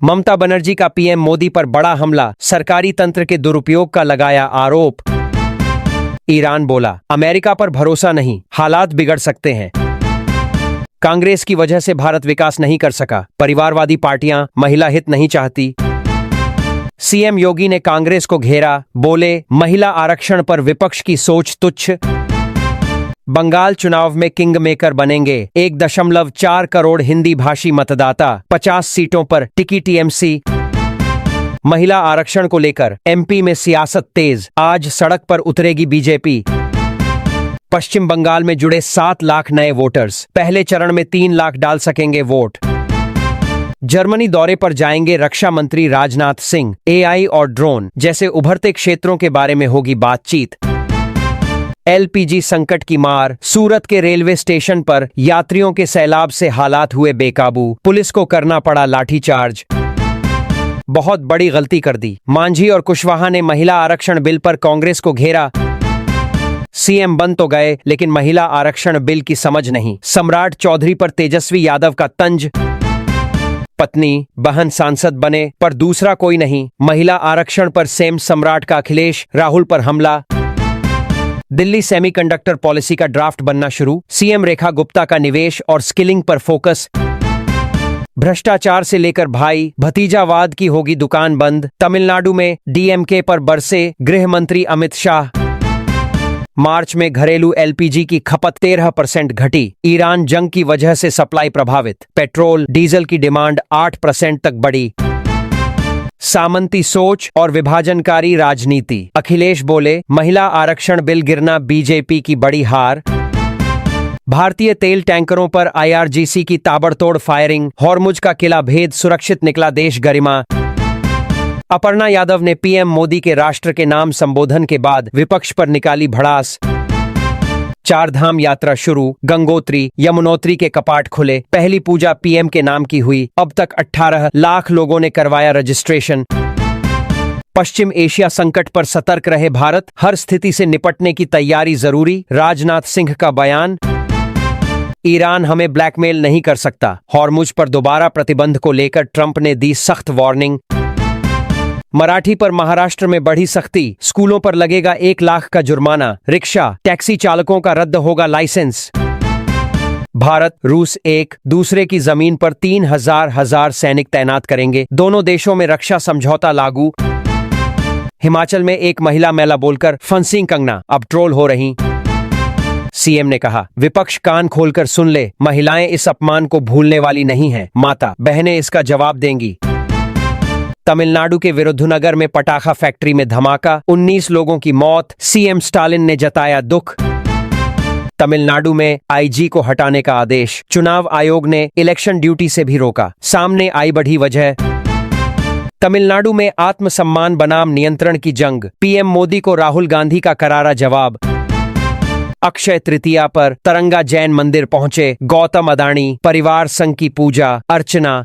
ममता बनर्जी का पीएम मोदी पर बड़ा हमला, सरकारी तंत्र के दुरुपयोग का लगाया आरोप। ईरान बोला, अमेरिका पर भरोसा नहीं, हालात बिगड़ सकते हैं। कांग्रेस की वजह से भारत विकास नहीं कर सका, परिवारवादी पार्टियां महिला हित नहीं चाहती। सीएम योगी ने कांग्रेस को घेरा, बोले महिला आरक्षण पर विपक्ष की सोच तुच्छ। बंगाल चुनाव में किंग मेकर बनेंगे 1.4 करोड़ हिंदी भाषी मतदाता, 50 सीटों पर टिकी टीएमसी। महिला आरक्षण को लेकर एमपी में सियासत तेज, आज सड़क पर उतरेगी बीजेपी। पश्चिम बंगाल में जुड़े 7 लाख नए वोटर्स, पहले चरण में 3 लाख डाल सकेंगे वोट। जर्मनी दौरे पर जाएंगे रक्षा मंत्री राजनाथ सिंह, एआई और ड्रोन जैसे उभरते क्षेत्रों के बारे में होगी बातचीत। एलपीजी संकट की मार, सूरत के रेलवे स्टेशन पर यात्रियों के सैलाब से हालात हुए बेकाबू, पुलिस को करना पड़ा लाठीचार्ज। बहुत बड़ी गलती कर दी, मांझी और कुशवाहा ने महिला आरक्षण बिल पर कांग्रेस को घेरा। सीएम बन तो गए लेकिन महिला आरक्षण बिल की समझ नहीं, सम्राट चौधरी पर तेजस्वी यादव का तंज। पत्नी बहन सांसद बने पर दूसरा कोई नहीं, महिला आरक्षण पर सेम सम्राट का अखिलेश, राहुल पर हमला। दिल्ली सेमीकंडक्टर पॉलिसी का ड्राफ्ट बनना शुरू, सीएम रेखा गुप्ता का निवेश और स्किलिंग पर फोकस। भ्रष्टाचार से लेकर भाई भतीजावाद की होगी दुकान बंद, तमिलनाडु में डीएमके पर बरसे गृह मंत्री अमित शाह। मार्च में घरेलू एलपीजी की खपत 13% घटी, ईरान जंग की वजह से सप्लाई प्रभावित, पेट्रोल डीजल की डिमांड 8% तक बढ़ी। सामंती सोच और विभाजनकारी राजनीति, अखिलेश बोले महिला आरक्षण बिल गिरना बीजेपी की बड़ी हार। भारतीय तेल टैंकरों पर आईआरजीसी की ताबड़तोड़ फायरिंग, हॉर्मुज का किला भेद सुरक्षित निकला देश गरिमा। अपर्णा यादव ने पीएम मोदी के राष्ट्र के नाम संबोधन के बाद विपक्ष पर निकाली भड़ास। 4 धाम यात्रा शुरू, गंगोत्री यमुनोत्री के कपाट खुले, पहली पूजा पीएम के नाम की हुई, अब तक 18 लाख लोगों ने करवाया रजिस्ट्रेशन। पश्चिम एशिया संकट पर सतर्क रहे भारत, हर स्थिति से निपटने की तैयारी जरूरी, राजनाथ सिंह का बयान। ईरान हमें ब्लैकमेल नहीं कर सकता, हॉर्मुज पर दोबारा प्रतिबंध को लेकर ट्रंप ने दी सख्त वार्निंग। मराठी पर महाराष्ट्र में बढ़ी सख्ती, स्कूलों पर लगेगा 1 लाख का जुर्माना, रिक्शा टैक्सी चालकों का रद्द होगा लाइसेंस। भारत रूस एक दूसरे की जमीन पर 3,000 सैनिक तैनात करेंगे, दोनों देशों में रक्षा समझौता लागू। हिमाचल में एक महिला मेला बोलकर फंसी कंगना, अब ट्रोल हो रही। सीएम ने कहा, विपक्ष कान खोलकर सुन ले, महिलाएं इस अपमान को भूलने वाली नहीं हैं, माता बहनें इसका जवाब देंगी। तमिलनाडु के विरुद्धनगर में पटाखा फैक्ट्री में धमाका, 19 लोगों की मौत, सीएम स्टालिन ने जताया दुख। तमिलनाडु में आईजी को हटाने का आदेश, चुनाव आयोग ने इलेक्शन ड्यूटी से भी रोका, सामने आई बढ़ी वजह। तमिलनाडु में आत्मसम्मान बनाम नियंत्रण की जंग, पीएम मोदी को राहुल गांधी का करारा जवाब। अक्षय तृतीया पर तरंगा जैन मंदिर पहुंचे गौतम अदानी, परिवार संघ की पूजा अर्चना,